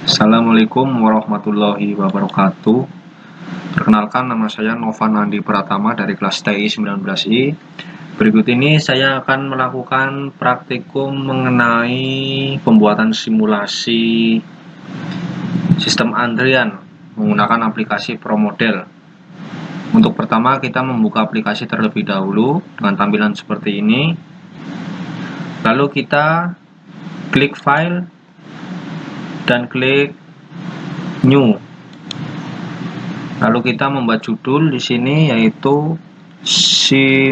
Assalamualaikum warahmatullahi wabarakatuh. Perkenalkan, nama saya Novan Andi Pratama dari kelas TI 19I. Berikut ini saya akan melakukan praktikum mengenai pembuatan simulasi sistem antrian menggunakan aplikasi ProModel. Untuk pertama, kita membuka aplikasi terlebih dahulu dengan tampilan seperti ini. Lalu kita klik file dan klik new. Lalu kita membuat judul di sini yaitu simulasi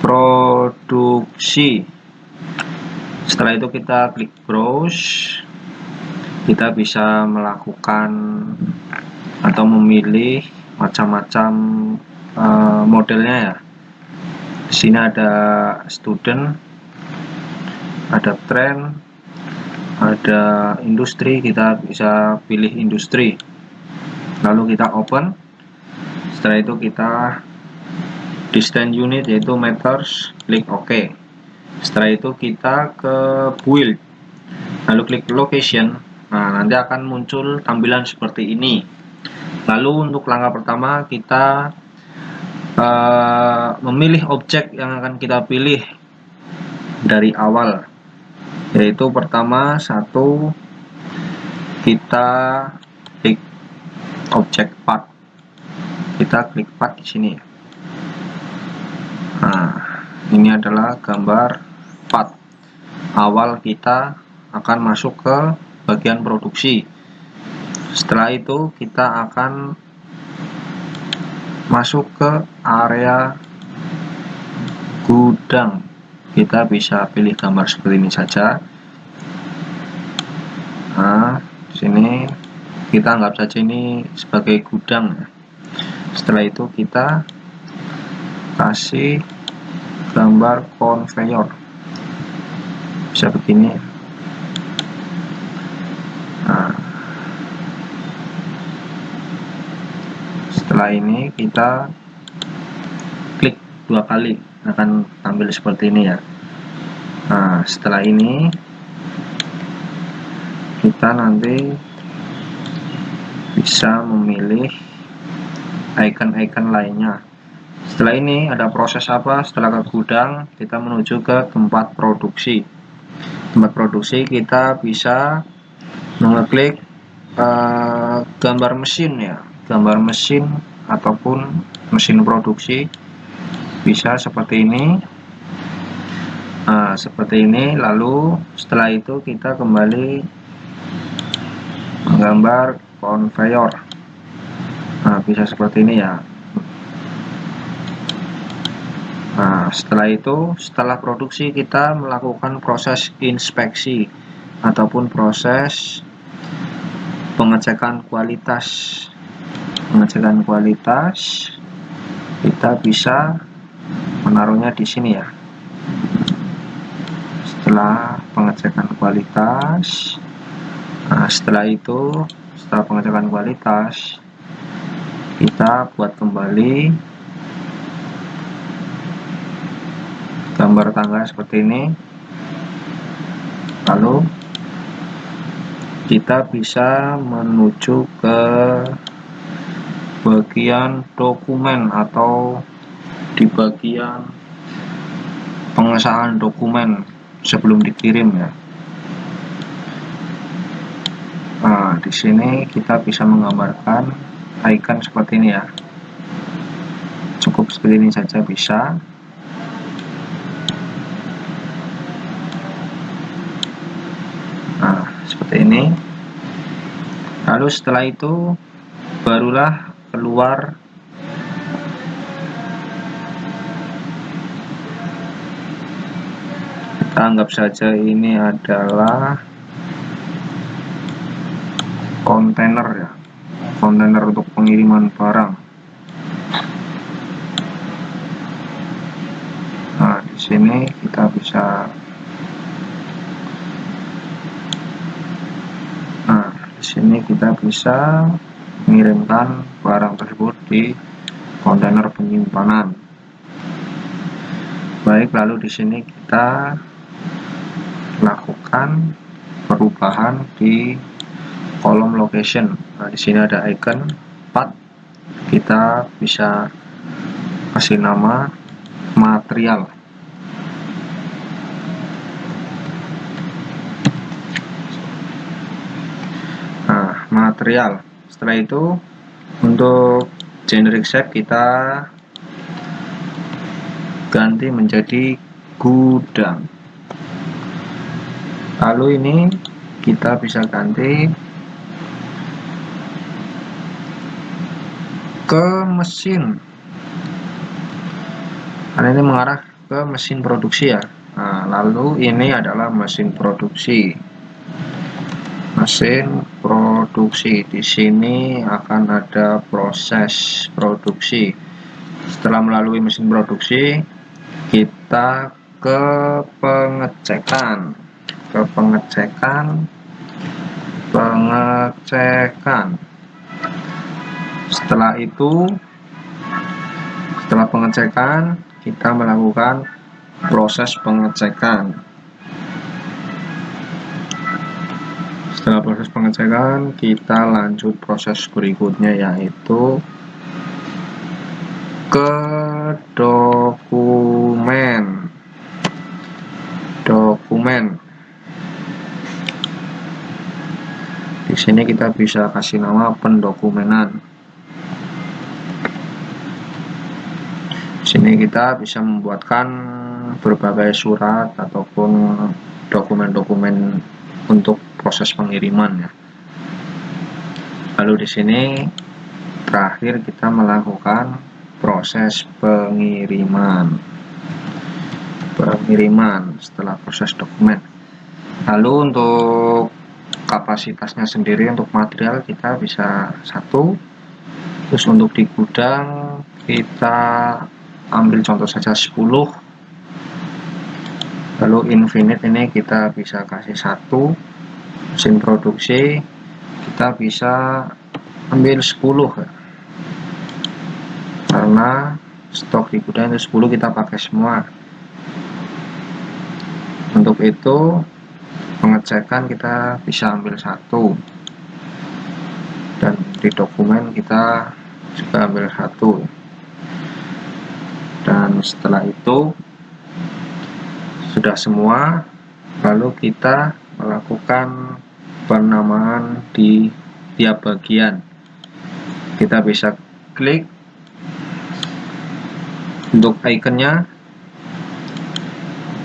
produksi. Setelah itu kita klik browse. Kita bisa melakukan atau memilih macam-macam modelnya ya. Di sini ada student, ada trend, ada industri. Kita bisa pilih industri, lalu kita open. Setelah itu kita distance unit yaitu meters, klik OK. Setelah itu kita ke build, lalu klik location. Nah, nanti akan muncul tampilan seperti ini. Lalu untuk langkah pertama kita memilih objek yang akan kita pilih dari awal, yaitu pertama satu kita klik objek part. Kita klik part di sini. Nah, ini adalah gambar part awal kita akan masuk ke bagian produksi. Setelah itu kita akan masuk ke area gudang. Kita bisa pilih gambar seperti ini saja. Nah, di sini kita anggap saja ini sebagai gudang. Setelah itu kita kasih gambar conveyor, bisa begini. Nah, setelah ini kita klik 2 kali, akan tampil seperti ini ya. Nah, setelah ini kita nanti bisa memilih icon-icon lainnya. Setelah ini ada proses apa? Setelah ke gudang, kita menuju ke tempat produksi. Tempat produksi kita bisa mengeklik gambar mesin ya, gambar mesin ataupun mesin produksi, bisa seperti ini. Nah, seperti ini. Lalu setelah itu kita kembali menggambar conveyor. Nah, bisa seperti ini ya. Nah, setelah itu, setelah produksi kita melakukan proses inspeksi ataupun proses pengecekan kualitas. Pengecekan kualitas kita bisa menaruhnya di sini ya. Setelah pengecekan kualitas, nah setelah itu, setelah pengecekan kualitas, kita buat kembali gambar tangga seperti ini. Lalu kita bisa menuju ke bagian dokumen atau di bagian pengesahan dokumen sebelum dikirim ya. Nah, di sini kita bisa menggambarkan icon seperti ini ya. Cukup seperti ini saja bisa. Nah, seperti ini. Lalu setelah itu barulah keluar kita anggap saja ini adalah kontainer ya, kontainer untuk pengiriman barang. Nah, di sini kita bisa, mengirimkan barang tersebut di kontainer penyimpanan. Baik, lalu di sini kita lakukan perubahan di kolom location. Nah, di sini ada icon part, kita bisa kasih nama material. Nah, material. Setelah itu untuk generic shape kita ganti menjadi gudang. Lalu ini kita bisa ganti ke mesin, karena ini mengarah ke mesin produksi ya. Nah, lalu ini adalah mesin produksi. Mesin produksi di sini akan ada proses produksi. Setelah melalui mesin produksi, kita ke pengecekan. Setelah itu, setelah pengecekan, kita melakukan proses pengecekan. Setelah proses pengecekan, kita lanjut proses berikutnya, yaitu ke dokumen. Di sini kita bisa kasih nama pendokumenan. Di sini kita bisa membuatkan berbagai surat ataupun dokumen-dokumen untuk proses pengiriman ya. Lalu di sini terakhir kita melakukan proses pengiriman setelah proses dokumen. Lalu untuk kapasitasnya sendiri untuk material kita bisa 1, terus untuk di gudang kita ambil contoh saja 10, lalu infinite ini kita bisa kasih 1, mesin produksi kita bisa ambil 10 karena stok di gudang itu 10, kita pakai semua. Untuk itu pengecekan kita bisa ambil 1, dan di dokumen kita juga ambil 1. Dan setelah itu sudah semua, lalu kita melakukan penamaan di tiap bagian. Kita bisa klik untuk ikonnya,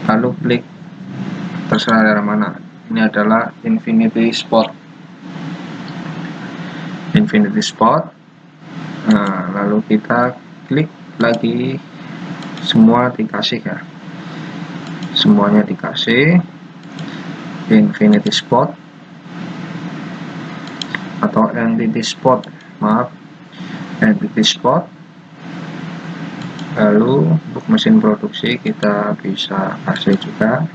lalu klik terserah daerah mana. Ini adalah Infinity Spot. Nah, lalu kita klik lagi, semua dikasih ya, semuanya dikasih Infinity Spot atau Entity Spot, Entity Spot. Lalu untuk mesin produksi kita bisa kasih juga.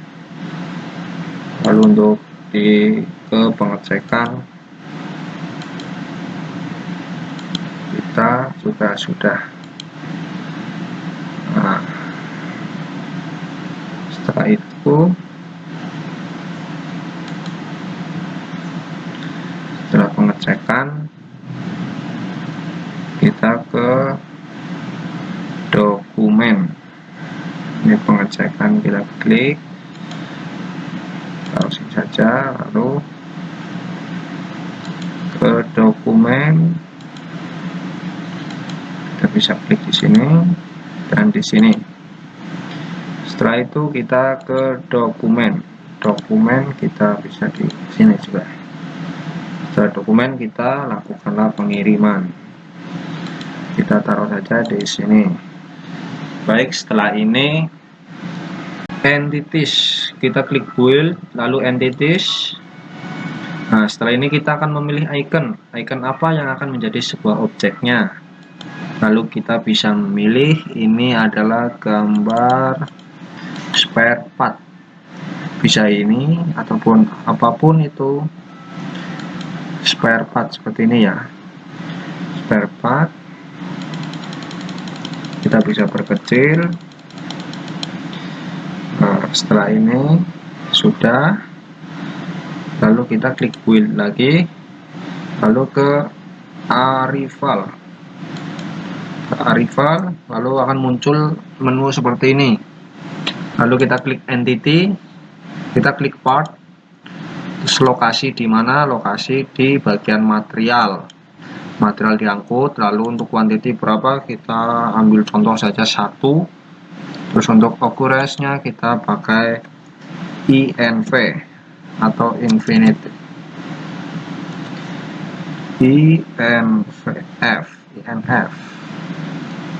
Lalu untuk ke pengecekan kita juga sudah. Nah, setelah itu setelah pengecekan kita ke dokumen. Ini pengecekan, kita klik browsing saja, lalu ke dokumen, kita bisa klik di sini dan di sini. Setelah itu kita ke dokumen kita bisa di sini juga. Setelah dokumen kita lakukanlah pengiriman, kita taruh saja di sini. Baik, setelah ini entities, kita klik build, lalu entities. Nah, setelah ini kita akan memilih icon apa yang akan menjadi sebuah objeknya. Lalu kita bisa memilih, ini adalah gambar spare part, bisa ini ataupun apapun itu spare part seperti ini ya. Spare part kita bisa perkecil. Nah, setelah ini sudah, lalu kita klik build lagi, lalu ke arrival, lalu akan muncul menu seperti ini. Lalu kita klik entity, kita klik part, terus lokasi di mana, lokasi di bagian material diangkut. Lalu untuk quantity berapa, kita ambil contoh saja 1. Terus untuk occurrence-nya kita pakai INV atau infinite, INF.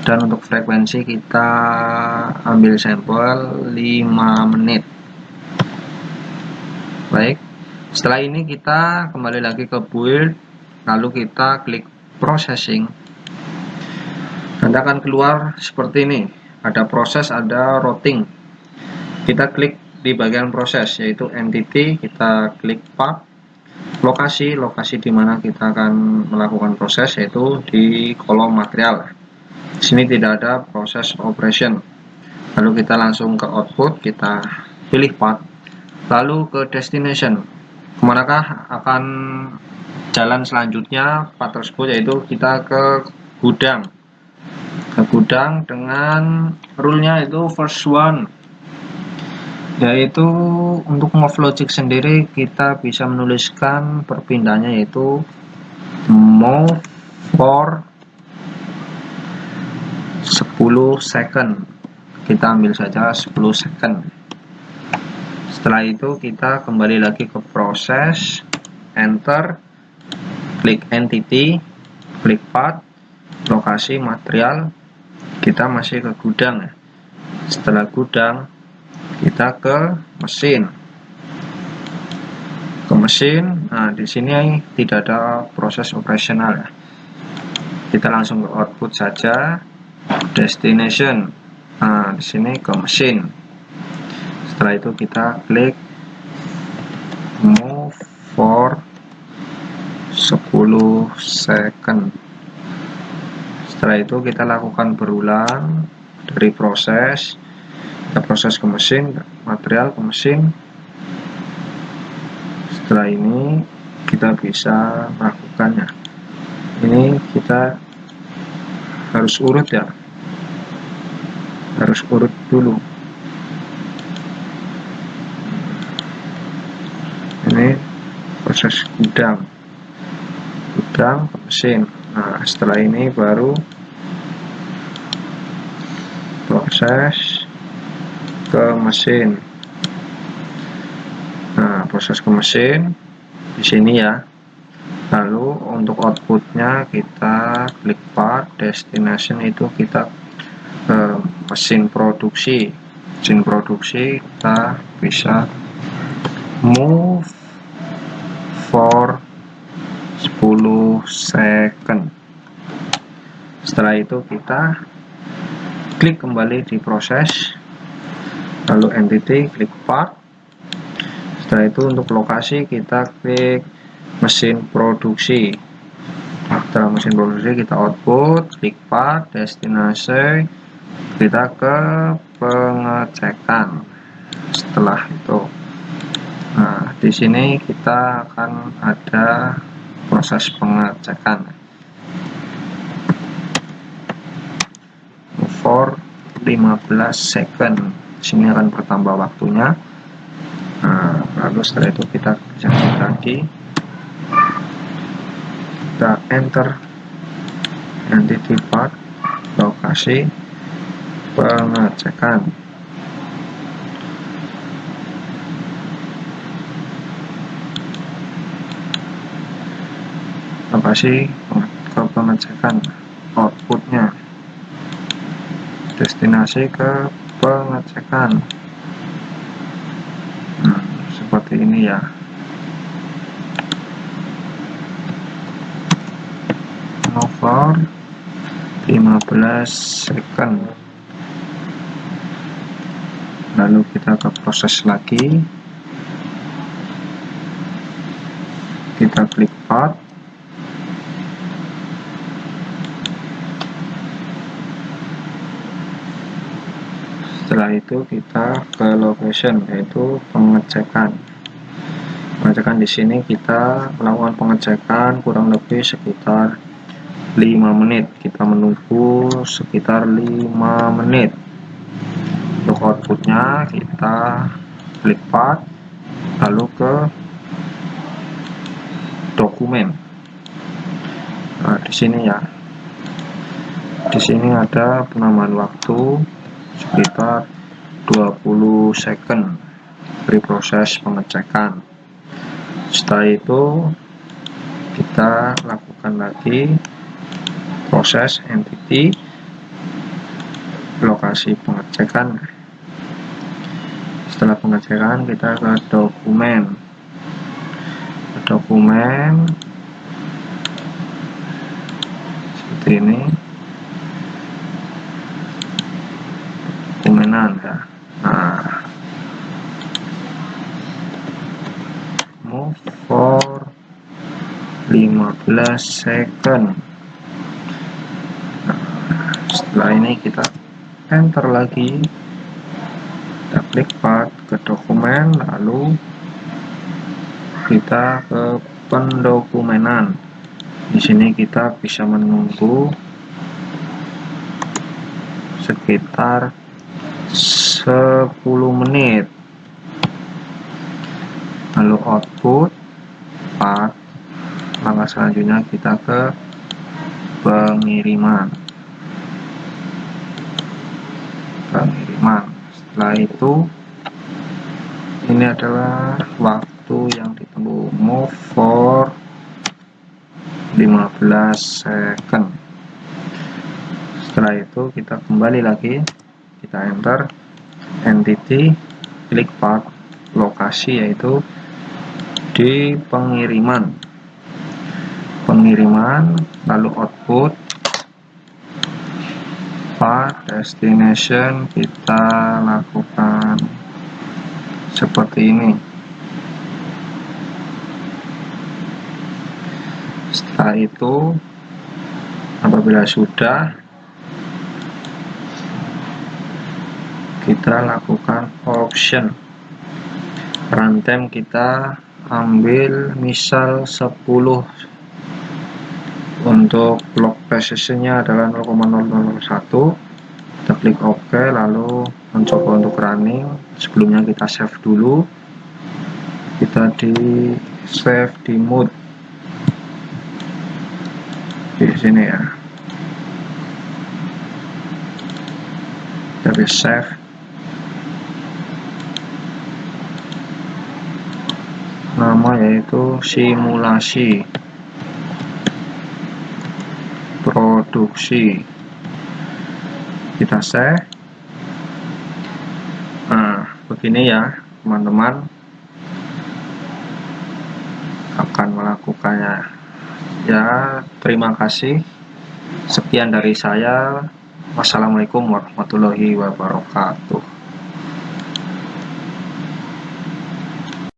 Dan untuk frekuensi kita ambil sampel 5 menit. Baik, setelah ini kita kembali lagi ke build, lalu kita klik processing. Nanti akan keluar seperti ini, ada proses, ada routing. Kita klik di bagian proses, yaitu entity, kita klik part, lokasi di mana kita akan melakukan proses, yaitu di kolom material. Di sini tidak ada proses operation. Lalu kita langsung ke output, kita pilih part, lalu ke destination, kemanakah akan jalan selanjutnya part tersebut, yaitu kita ke gudang. Dengan rule-nya itu first one, yaitu untuk move logic sendiri kita bisa menuliskan perpindahannya yaitu move for 10 second. Kita ambil saja 10 second. Setelah itu kita kembali lagi ke proses, enter, klik entity, klik part, lokasi material, kita masih ke gudang. Setelah gudang kita ke mesin. Nah di sini tidak ada proses operasional. Kita langsung ke output saja, destination. Nah di sini ke mesin. Setelah itu kita klik move for 10 second. Setelah itu kita lakukan berulang dari proses, kita proses ke mesin, material ke mesin. Setelah ini kita bisa melakukannya. Ini kita harus urut ya, harus urut dulu. Ini proses gudang ke mesin. Nah setelah ini baru proses ke mesin. Nah proses ke mesin di sini ya. Lalu untuk outputnya kita klik part, destination itu kita ke mesin produksi. Kita bisa move for 10 second. Setelah itu kita klik kembali di proses, lalu entity, klik part. Setelah itu untuk lokasi kita klik mesin produksi. Setelah mesin produksi kita output, klik part, destinasi, kita ke pengecekan. Setelah itu, nah di sini kita akan ada proses pengecekan for 15 second. Sini akan bertambah waktunya. Nah, lalu setelah itu kita kerjakan lagi, kita enter entity part, lokasi pengecekan. Lokasi pengecekan, outputnya, destinasi ke pengecekan. Nah, seperti ini ya. Over 15 second. Lalu kita ke proses lagi, kita klik part, setelah itu kita ke location, yaitu pengecekan. Di sini kita melakukan pengecekan kurang lebih sekitar 5 menit. Kita menunggu sekitar 5 menit. Untuk outputnya kita klik part, lalu ke dokumen. Nah, di sini ya. Di sini ada penambahan waktu sekitar 20 second dari proses pengecekan. Setelah itu kita lakukan lagi proses entity lokasi pengecekan. Setelah pengecekan kita ke dokumen. Seperti ini, dokumenan ya. Nah, move for 15 second. Nah, setelah ini kita enter lagi, kita klik part ke dokumen, lalu kita ke pendokumenan. Di sini kita bisa menunggu sekitar 10 menit. Lalu output part. Langkah selanjutnya kita ke pengiriman. Setelah itu ini adalah waktu yang ditempuh, move for 15 second. Setelah itu kita kembali lagi, kita enter entity, klik part lokasi, yaitu di pengiriman, lalu output part destination kita lakukan seperti ini. Setelah itu apabila sudah, kita lakukan option runtime, kita ambil misal 10, untuk block precision-nya adalah 0,001. Kita klik OK, lalu mencoba untuk running. Sebelumnya kita save dulu, kita di save di mode di sini ya, kita di save. Nama yaitu simulasi produksi, kita save. Nah, begini ya teman-teman akan melakukannya ya. Terima kasih, sekian dari saya. Wassalamualaikum warahmatullahi wabarakatuh.